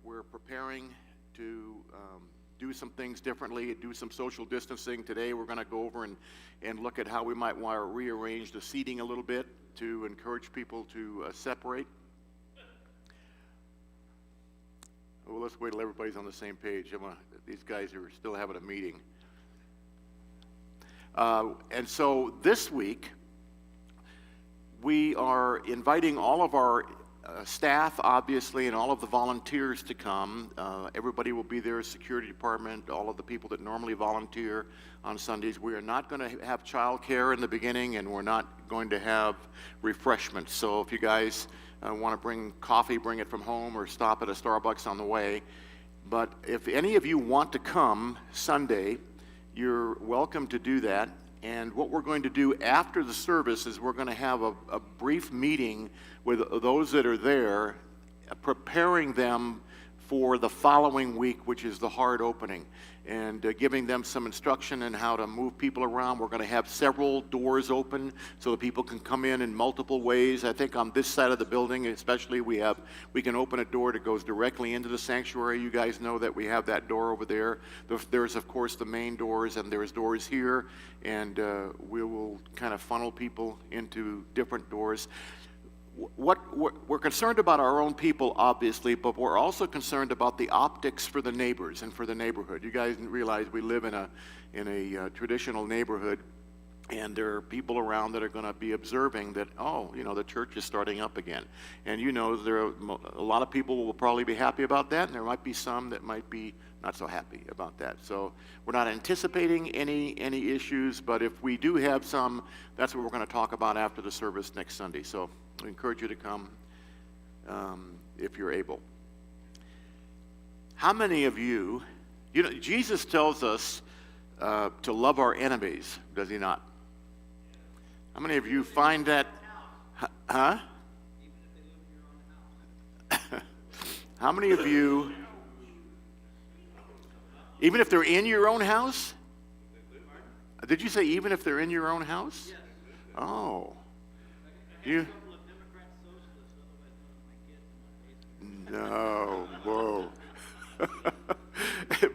we're preparing to do some things differently, do some social distancing. Today we're going to go over and look at how we might want to rearrange the seating a little bit to encourage people to separate. Well, let's wait till everybody's on the same page. These guys are still having a meeting. And so this week, we are inviting all of our staff, obviously, and all of the volunteers to come. Everybody will be there, security department, all of the people that normally volunteer on Sundays. We are not going to have childcare in the beginning, and we're not going to have refreshments. So if you guys want to bring coffee, bring it from home, or stop at a Starbucks on the way. But if any of you want to come Sunday, you're welcome to do that. And what we're going to do after the service is we're going to have a brief meeting with those that are there, preparing them for the following week, which is the hard opening, and giving them some instruction on how to move people around. We're going to have several doors open so that people can come in multiple ways. I think on this side of the building especially, we can open a door that goes directly into the sanctuary. You guys know that we have that door over there. There's of course the main doors, and there's doors here, and we will kind of funnel people into different doors. We're concerned about our own people, obviously, but we're also concerned about the optics for the neighbors and for the neighborhood. You guys realize we live in a traditional neighborhood, and there are people around that are going to be observing that, the church is starting up again. And there are a lot of people will probably be happy about that, and there might be some that might be not so happy about that. So we're not anticipating any issues, but if we do have some, that's what we're going to talk about after the service next Sunday. So I encourage you to come if you're able. How many of you, Jesus tells us to love our enemies, does he not? How many of you find that, huh? How many of you, even if they're in your own house? Did you say even if they're in your own house? Oh. You? No, whoa.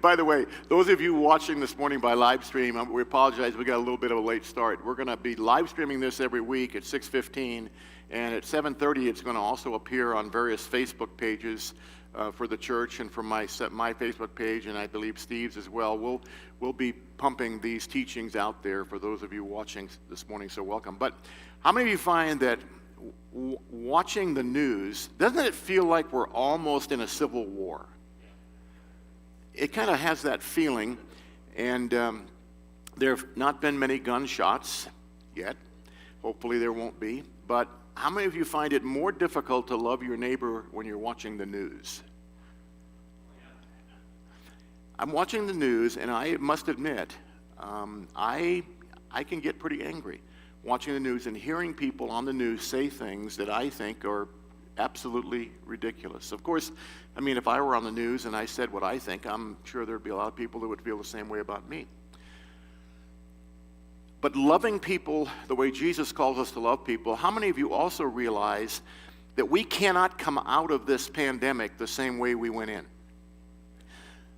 By the way, those of you watching this morning by live stream, we apologize, we got a little bit of a late start. We're going to be live streaming this every week at 6:15, and at 7:30 it's going to also appear on various Facebook pages for the church and from my Facebook page, and I believe Steve's as well. We'll be pumping these teachings out there for those of you watching this morning, so welcome. But how many of you find that watching the news, doesn't it feel like we're almost in a civil war? It kind of has that feeling, and there have not been many gunshots yet. Hopefully there won't be. But how many of you find it more difficult to love your neighbor when you're watching the news? I'm watching the news, and I must admit, I can get pretty angry watching the news and hearing people on the news say things that I think are absolutely ridiculous. Of course, if I were on the news and I said what I think, I'm sure there'd be a lot of people that would feel the same way about me. But loving people the way Jesus calls us to love people, how many of you also realize that we cannot come out of this pandemic the same way we went in?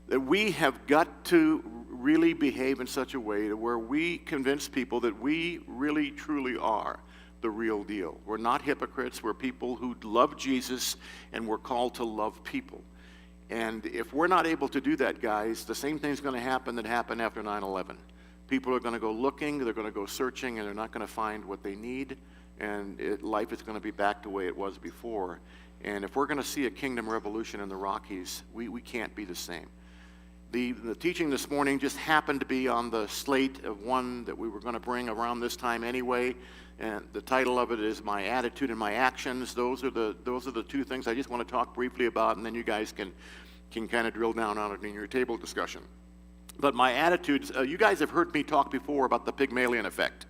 That we have got to really behave in such a way to where we convince people that we really truly are the real deal. We're not hypocrites. We're people who love Jesus, and we're called to love people. And if we're not able to do that, guys, the same thing's going to happen that happened after 9/11. People are going to go looking, they're going to go searching, and they're not going to find what they need, and life is going to be back the way it was before. And if we're going to see a kingdom revolution in the Rockies, we can't be the same. The teaching this morning just happened to be on the slate of one that we were going to bring around this time anyway, and the title of it is My Attitude and My Actions. Those are the two things I just want to talk briefly about, and then you guys can kind of drill down on it in your table discussion. But my attitudes, you guys have heard me talk before about the Pygmalion effect.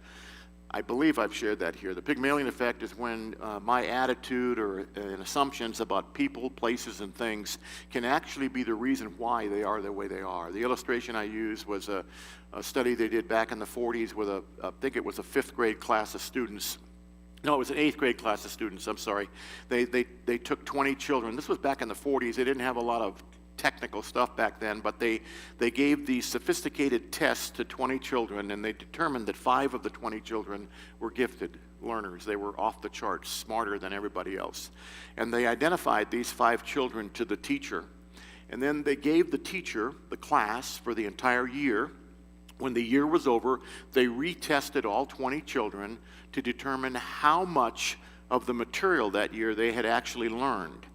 I believe I've shared that here. The Pygmalion effect is when my attitude or assumptions about people, places, and things can actually be the reason why they are the way they are. The illustration I used was a study they did back in the 40s with I think it was a 5th grade class of students. No, it was an 8th grade class of students, I'm sorry. They took 20 children. This was back in the 40s. They didn't have a lot of technical stuff back then, but they gave these sophisticated tests to 20 children, and they determined that 5 of the 20 children were gifted learners. They were off the charts, smarter than everybody else. And they identified these 5 children to the teacher. And then they gave the teacher the class for the entire year. When the year was over, they retested all 20 children to determine how much of the material that year they had actually learned.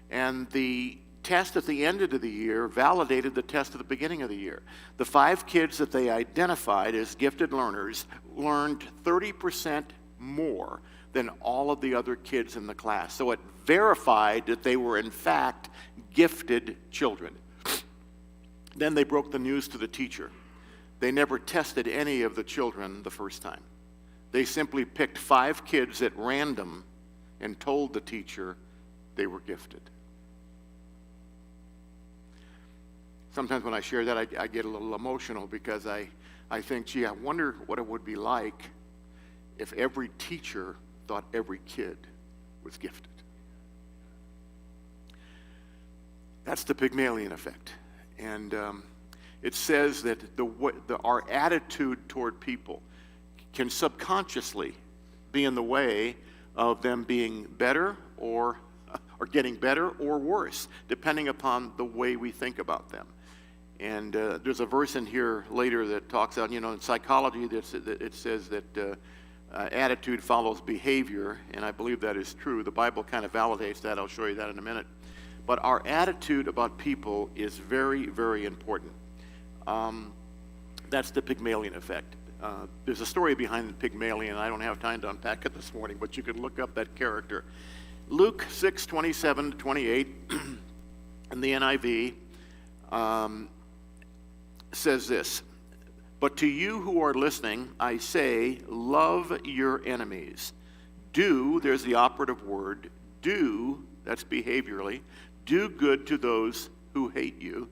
And the test at the end of the year validated the test at the beginning of the year. The 5 kids that they identified as gifted learners learned 30% more than all of the other kids in the class. So it verified that they were in fact gifted children. Then they broke the news to the teacher. They never tested any of the children the first time. They simply picked 5 kids at random and told the teacher they were gifted. Sometimes when I share that, I get a little emotional because I think, gee, I wonder what it would be like if every teacher thought every kid was gifted. That's the Pygmalion effect. And it says that our attitude toward people can subconsciously be in the way of them being better or getting better or worse, depending upon the way we think about them. And there's a verse in here later that talks about, in psychology, it says that attitude follows behavior, and I believe that is true. The Bible kind of validates that. I'll show you that in a minute. But our attitude about people is very, very important. That's the Pygmalion effect. There's a story behind the Pygmalion. I don't have time to unpack it this morning, but you can look up that character. Luke 6:27-28 in the NIV says this, "But to you who are listening, I say, love your enemies. Do," there's the operative word, do, that's behaviorally, do good to those who hate you.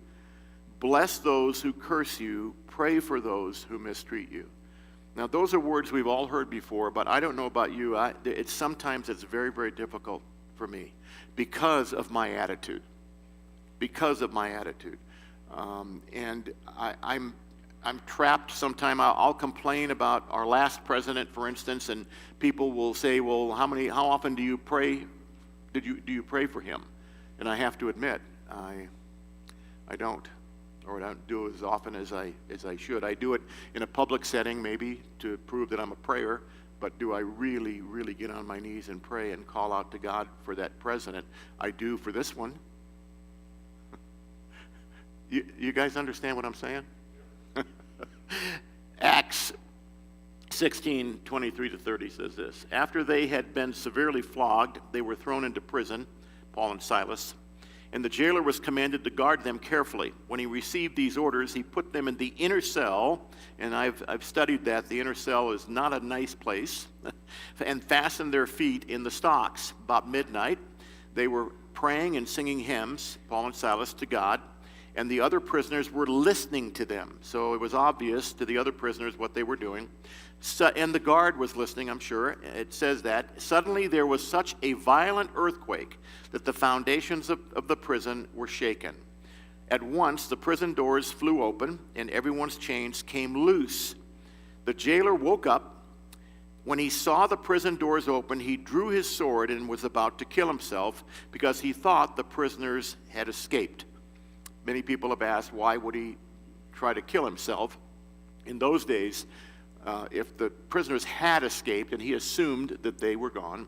Bless those who curse you. Pray for those who mistreat you. Now, those are words we've all heard before, but I don't know about you. Sometimes it's very, very difficult for me because of my attitude. Because of my attitude. And I'm trapped sometime. I'll complain about our last president, for instance, and people will say, well, how often do you pray? Do you pray for him? And I have to admit, I don't. Or I don't do it as often as I should. I do it in a public setting, maybe to prove that I'm a prayer, but do I really, really get on my knees and pray and call out to God for that president? I do for this one. You guys understand what I'm saying? Acts 16:23-30 says this. After they had been severely flogged, they were thrown into prison, Paul and Silas. And the jailer was commanded to guard them carefully. When he received these orders, he put them in the inner cell, and I've studied that. The inner cell is not a nice place, and fastened their feet in the stocks. About midnight, they were praying and singing hymns, Paul and Silas, to God, and the other prisoners were listening to them. So it was obvious to the other prisoners what they were doing. And the guard was listening, I'm sure. It says that. Suddenly there was such a violent earthquake that the foundations of the prison were shaken. At once the prison doors flew open and everyone's chains came loose. The jailer woke up. When he saw the prison doors open, he drew his sword and was about to kill himself because he thought the prisoners had escaped. Many people have asked, why would he try to kill himself? In those days, if the prisoners had escaped and he assumed that they were gone,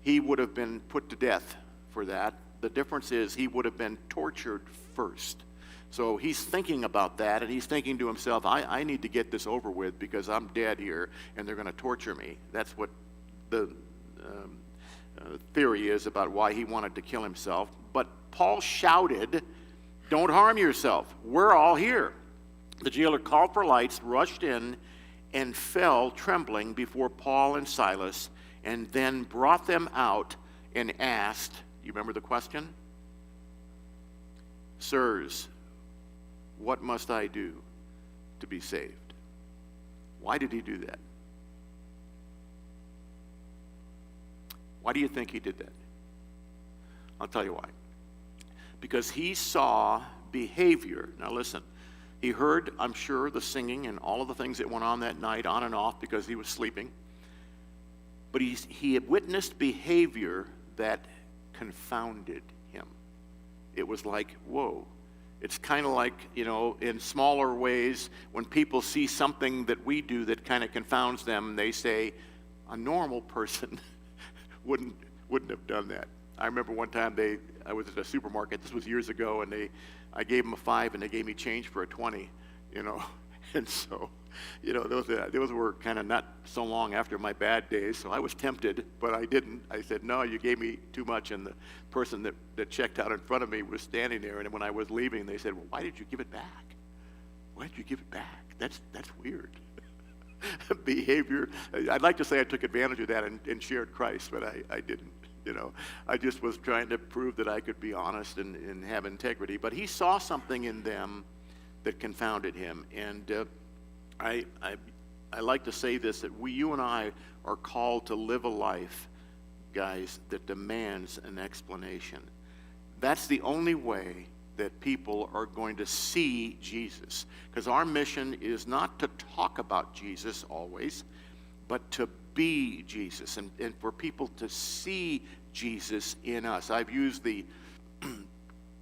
he would have been put to death for that. The difference is he would have been tortured first. So he's thinking about that, and he's thinking to himself, I need to get this over with because I'm dead here and they're going to torture me. That's what the theory is about why he wanted to kill himself. But Paul shouted, "Don't harm yourself. We're all here." The jailer called for lights, rushed in, and fell trembling before Paul and Silas, and then brought them out and asked, you remember the question? "Sirs, what must I do to be saved?" Why did he do that? Why do you think he did that? I'll tell you why. Because he saw behavior. Now listen, he heard, I'm sure, the singing and all of the things that went on that night, on and off, because he was sleeping. But he had witnessed behavior that confounded him. It was like, whoa. It's kind of like, in smaller ways, when people see something that we do that kind of confounds them, they say, a normal person wouldn't have done that. I remember one time I was at a supermarket, this was years ago, and I gave them a $5 and they gave me change for a $20, and so, those were kind of not so long after my bad days, so I was tempted, but I didn't. I said, no, you gave me too much, and the person that checked out in front of me was standing there, and when I was leaving, they said, well, why did you give it back? Why did you give it back? That's weird. Behavior. I'd like to say I took advantage of that and shared Christ, but I didn't. I just was trying to prove that I could be honest and have integrity. But he saw something in them that confounded him. And I like to say this, that you and I are called to live a life, guys, that demands an explanation. That's the only way that people are going to see Jesus. Because our mission is not to talk about Jesus always, but to be Jesus, and for people to see Jesus in us. I've used the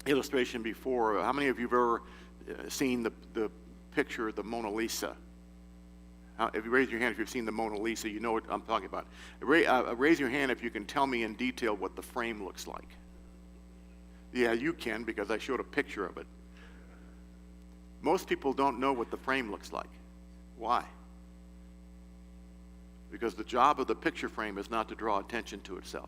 illustration before. How many of you have ever seen the picture of the Mona Lisa? If you raise your hand if you've seen the Mona Lisa, you know what I'm talking about. Raise your hand if you can tell me in detail what the frame looks like. Yeah, you can, because I showed a picture of it. Most people don't know what the frame looks like. Why? Because the job of the picture frame is not to draw attention to itself,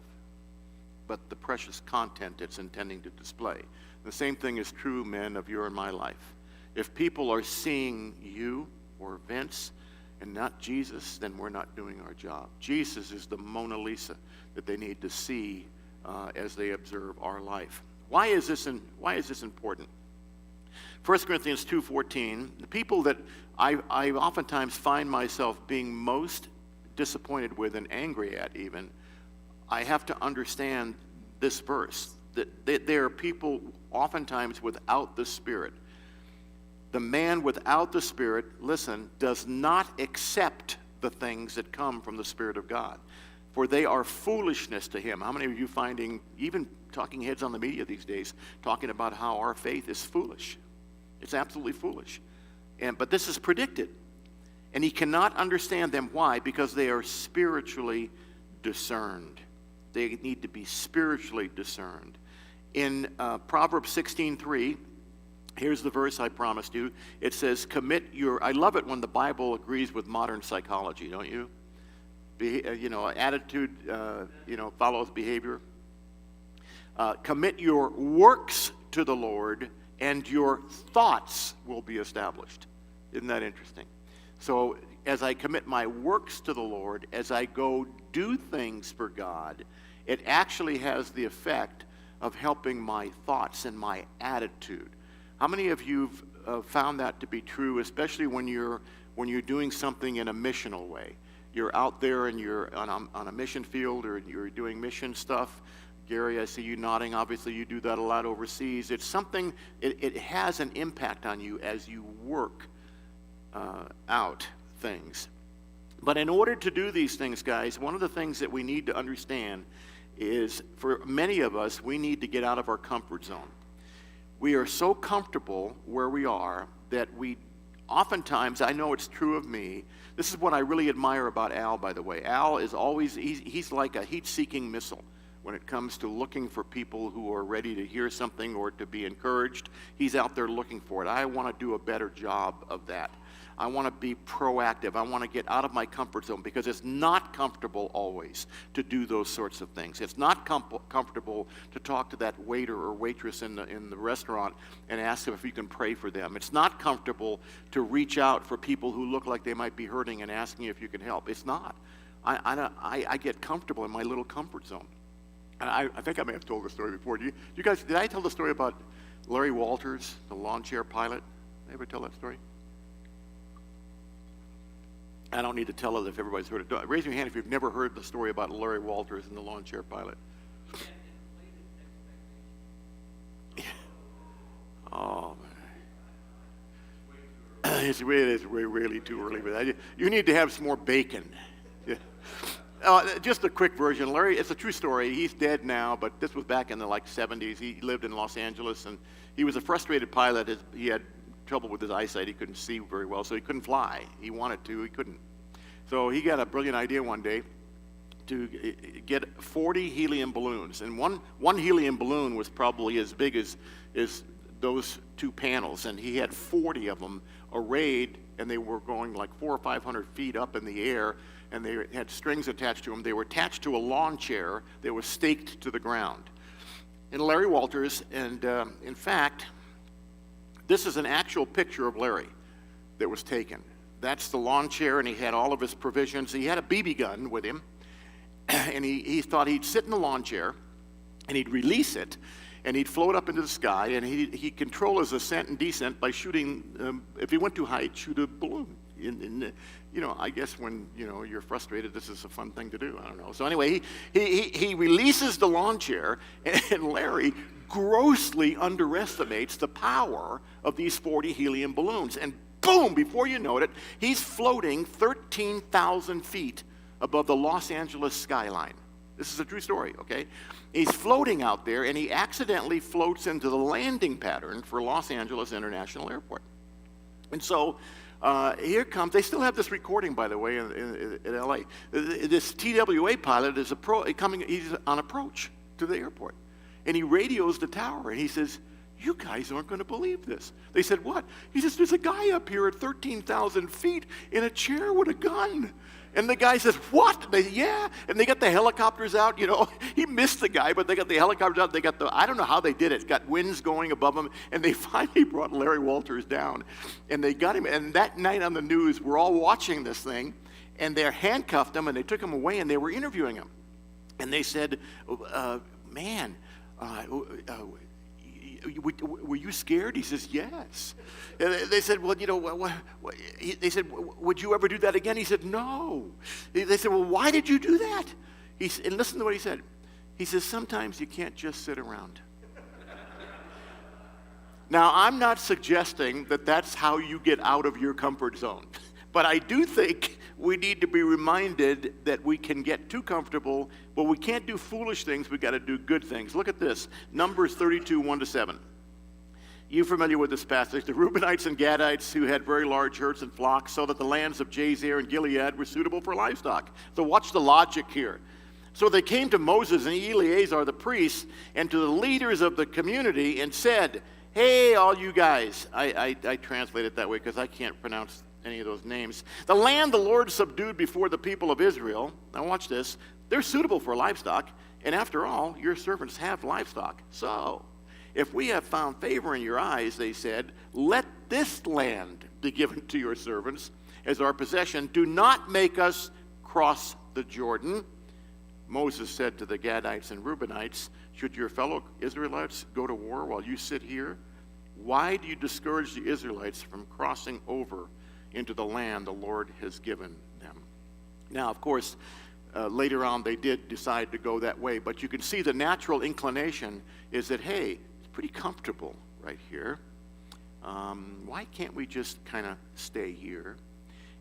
but the precious content it's intending to display. The same thing is true, men, of your and my life. If people are seeing you or events and not Jesus, then we're not doing our job. Jesus is the Mona Lisa that they need to see as they observe our life. Why is this important? 1 Corinthians 2:14, the people that I oftentimes find myself being most disappointed with and angry at even, I have to understand this verse, that there are people oftentimes without the Spirit. The man without the Spirit, listen, does not accept the things that come from the Spirit of God, for they are foolishness to him. How many of you finding, even talking heads on the media these days, talking about how our faith is foolish? It's absolutely foolish. But this is predicted. And he cannot understand them. Why? Because they are spiritually discerned. They need to be spiritually discerned. In Proverbs 16:3, here's the verse I promised you. It says, I love it when the Bible agrees with modern psychology, don't you? Attitude, follows behavior. Commit your works to the Lord, and your thoughts will be established. Isn't that interesting? So as I commit my works to the Lord, as I go do things for God, it actually has the effect of helping my thoughts and my attitude. How many of you have found that to be true, especially when you're doing something in a missional way? You're out there and you're on a mission field, or you're doing mission stuff. Gary, I see you nodding. Obviously, you do that a lot overseas. It's something, it has an impact on you as you work out things. But in order to do these things, guys, one of the things that we need to understand is, for many of us, we need to get out of our comfort zone. We are so comfortable where we are that we oftentimes, I know it's true of me, this is what I really admire about Al, by the way. Al is always, he's like a heat-seeking missile when it comes to looking for people who are ready to hear something or to be encouraged. He's out there looking for it. I want to do a better job of that. I want to be proactive. I want to get out of my comfort zone, because it's not comfortable always to do those sorts of things. It's not comfortable to talk to that waiter or waitress in the restaurant and ask them if you can pray for them. It's not comfortable to reach out for people who look like they might be hurting and asking if you can help. It's not. I get comfortable in my little comfort zone. And I think I may have told the story before. Did I tell the story about Larry Walters, the lawn chair pilot? Did I ever tell that story? I don't need to tell it if everybody's heard it. Raise your hand if you've never heard the story about Larry Walters and the lawn chair pilot. Oh, man. It's really too early for that. You need to have some more bacon. Yeah. Just a quick version. Larry, it's a true story. He's dead now, but this was back in the 70s. He lived in Los Angeles, and he was a frustrated pilot. He had trouble with his eyesight. He couldn't see very well, so he couldn't fly. He wanted to, he couldn't. So he got a brilliant idea one day to get 40 helium balloons. And one helium balloon was probably as big as those two panels, and he had 40 of them arrayed, and they were going like 400 or 500 feet up in the air, and they had strings attached to them. They were attached to a lawn chair that was staked to the ground. And Larry Walters, and in fact, this is an actual picture of Larry that was taken. That's the lawn chair, and he had all of his provisions. He had a BB gun with him, and he thought he'd sit in the lawn chair, and he'd release it, and he'd float up into the sky, and he'd control his ascent and descent by shooting, if he went too high, he'd shoot a balloon. I guess when, you're frustrated, this is a fun thing to do. I don't know. So anyway, he releases the lawn chair, and Larry grossly underestimates the power of these 40 helium balloons. And boom, before you know it, he's floating 13,000 feet above the Los Angeles skyline. This is a true story, okay? He's floating out there, and he accidentally floats into the landing pattern for Los Angeles International Airport. And so here comes, they still have this recording, by the way, in LA. This TWA pilot is he's on approach to the airport. And he radios the tower, and he says, "You guys aren't going to believe this." They said, "What?" He says, "There's a guy up here at 13,000 feet in a chair with a gun." And the guy says, "What?" They, "Yeah." And they got the helicopters out, He missed the guy, but they got the helicopters out. They got I don't know how they did it. Got winds going above them. And they finally brought Larry Walters down. And they got him. And that night on the news, we're all watching this thing. And they handcuffed him, and they took him away, and they were interviewing him. And they said, "Man, were you scared?" He says, "Yes." And they said, "Well, they said, would you ever do that again?" He said, "No." They said, "Well, why did you do that?" And listen to what he said. He says, "Sometimes you can't just sit around." Now, I'm not suggesting that that's how you get out of your comfort zone, but I do think we need to be reminded that we can get too comfortable, but we can't do foolish things. We've got to do good things. Look at this, Numbers 32, 1-7. You're familiar with this passage. The Reubenites and Gadites, who had very large herds and flocks, saw that the lands of Jazer and Gilead were suitable for livestock. So watch the logic here. So they came to Moses and Eleazar the priest and to the leaders of the community and said, "Hey, all you guys," I translate it that way because I can't pronounce any of those names. "The land the Lord subdued before the people of Israel," now watch this, "they're suitable for livestock, and after all, your servants have livestock. So, if we have found favor in your eyes," they said, "let this land be given to your servants as our possession. Do not make us cross the Jordan." Moses said to the Gadites and Reubenites, "Should your fellow Israelites go to war while you sit here? Why do you discourage the Israelites from crossing over into the land the Lord has given them?" Now, of course, later on they did decide to go that way, but you can see the natural inclination is that, hey, it's pretty comfortable right here. Why can't we just kind of stay here?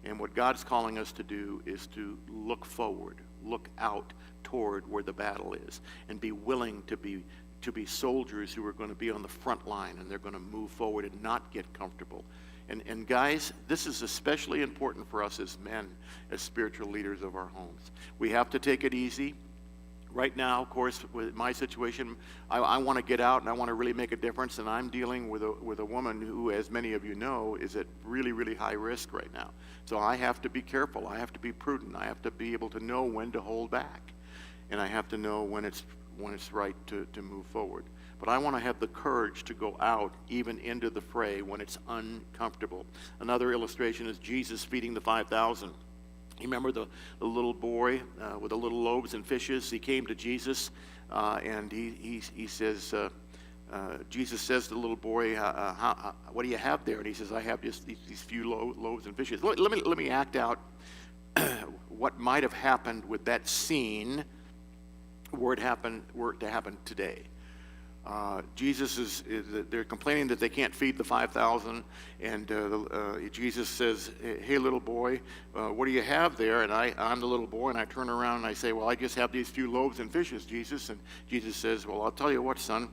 And what God's calling us to do is to look forward, look out toward where the battle is, and be willing to be soldiers who are going to be on the front line, and they're going to move forward and not get comfortable. And guys, this is especially important for us as men, as spiritual leaders of our homes. We have to take it easy. Right now, of course, with my situation, I want to get out and I want to really make a difference, and I'm dealing with a woman who, as many of you know, is at really, really high risk right now. So I have to be careful. I have to be prudent. I have to be able to know when to hold back, and I have to know when it's right to move forward. But I want to have the courage to go out even into the fray when it's uncomfortable. Another illustration is Jesus feeding the 5,000. You remember the little boy with the little loaves and fishes? He came to Jesus, and he says, Jesus says to the little boy, "What do you have there?" And he says, "I have just these few loaves and fishes." Let me act out what might have happened with that scene were it to happen today. Jesus they're complaining that they can't feed the 5,000, and Jesus says, hey, little boy, what do you have there? And I'm the little boy, and I turn around and I say, well, I just have these few loaves and fishes, Jesus. And Jesus says, well, I'll tell you what, son,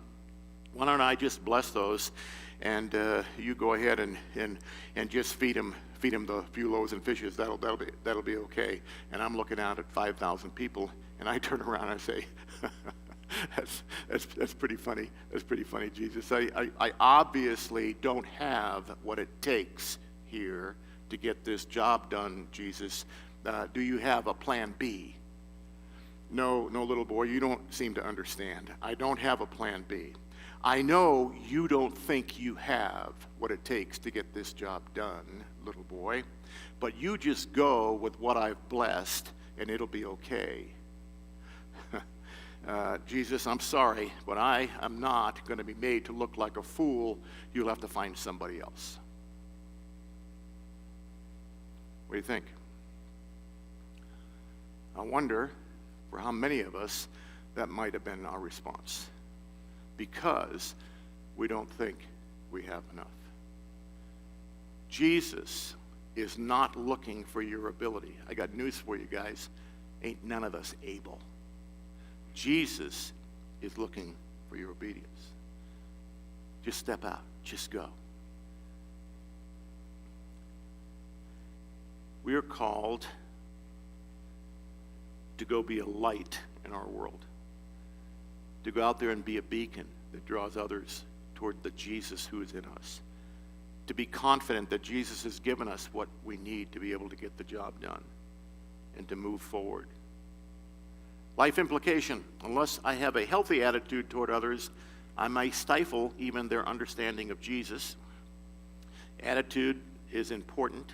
why don't I just bless those, and you go ahead and just feed them the few loaves and fishes. That'll be okay. And I'm looking out at 5,000 people, and I turn around and I say, that's pretty funny. That's pretty funny, Jesus. I obviously don't have what it takes here to get this job done, Jesus. Do you have a plan B? No, little boy, you don't seem to understand. I don't have a plan B. I know you don't think you have what it takes to get this job done, little boy, but you just go with what I've blessed, and it'll be okay. Jesus, I'm sorry, but I am not going to be made to look like a fool. You'll have to find somebody else. What do you think? I wonder for how many of us that might have been our response, because we don't think we have enough. Jesus is not looking for your ability. I got news for you guys. Ain't none of us able. Jesus is looking for your obedience. Just step out. Just go. We are called to go be a light in our world, to go out there and be a beacon that draws others toward the Jesus who is in us, to be confident that Jesus has given us what we need to be able to get the job done and to move forward. Life implication: unless I have a healthy attitude toward others, I may stifle even their understanding of Jesus. Attitude is important.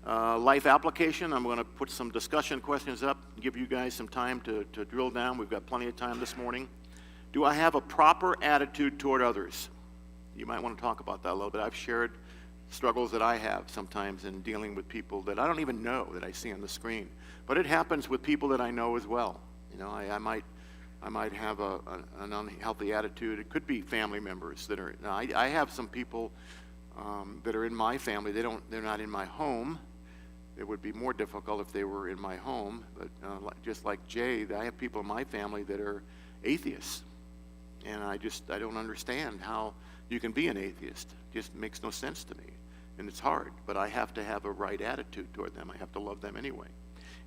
Life application: I'm going to put some discussion questions up, give you guys some time to drill down. We've got plenty of time this morning. Do I have a proper attitude toward others? You might want to talk about that a little bit. I've shared struggles that I have sometimes in dealing with people that I don't even know that I see on the screen. But it happens with people that I know as well. You know, I might have an unhealthy attitude. It could be family members that are. Now, I have some people that are in my family. They're not in my home. It would be more difficult if they were in my home. But just like Jay, I have people in my family that are atheists, and I don't understand how you can be an atheist. It just makes no sense to me, and it's hard. But I have to have a right attitude toward them. I have to love them anyway.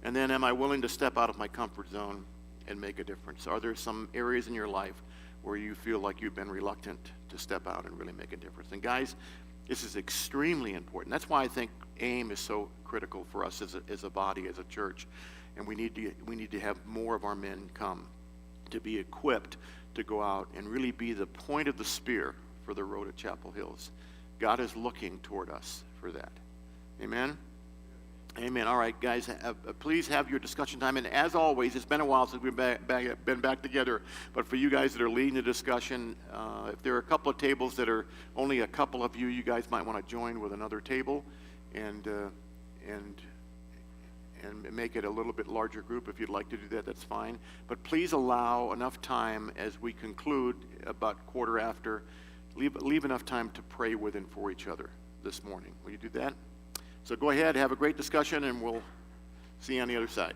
And then, am I willing to step out of my comfort zone and make a difference? Are there some areas in your life where you feel like you've been reluctant to step out and really make a difference? And guys, this is extremely important. That's why I think AIM is so critical for us as a body, as a church. And we need to have more of our men come to be equipped to go out and really be the point of the spear for the road at Chapel Hills. God is looking toward us for that. Amen? Amen. All right, guys, please have your discussion time. And as always, it's been a while since we've been back together. But for you guys that are leading the discussion, if there are a couple of tables that are only a couple of you, you guys might want to join with another table and make it a little bit larger group. If you'd like to do that, that's fine. But please allow enough time as we conclude about quarter after. Leave enough time to pray with and for each other this morning. Will you do that? So go ahead, have a great discussion, and we'll see you on the other side.